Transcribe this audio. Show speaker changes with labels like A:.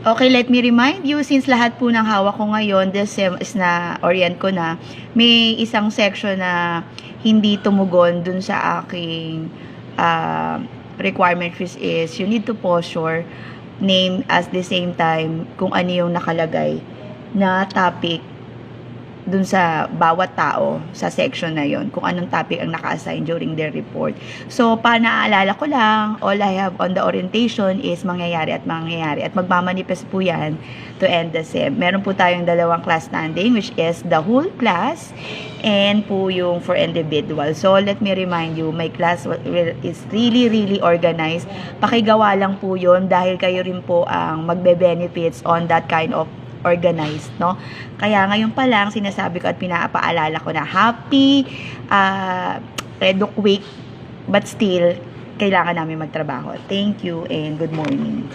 A: Okay, let me remind you, since lahat po ng hawak ko ngayon, this sem is na orient ko na, may isang section na hindi tumugon dun sa aking requirement, which is you need to pause your name at the same time kung ano yung nakalagay na topic dun sa bawat tao sa section na yon, kung anong topic ang naka-assign during their report. So, naaalala ko lang, all I have on the orientation is mangyayari at magmamanifest po yan to end the sem. Meron po tayong dalawang class standing, which is the whole class and po yung for individual. So, let me remind you, my class is really organized. Pakigawa lang po yun dahil kayo rin po ang magbe-benefits on that kind of organized, no? Kaya ngayon pa lang sinasabi ko at pinapaalala ko na happy Redux week, but still kailangan namin magtrabaho. Thank you and good morning.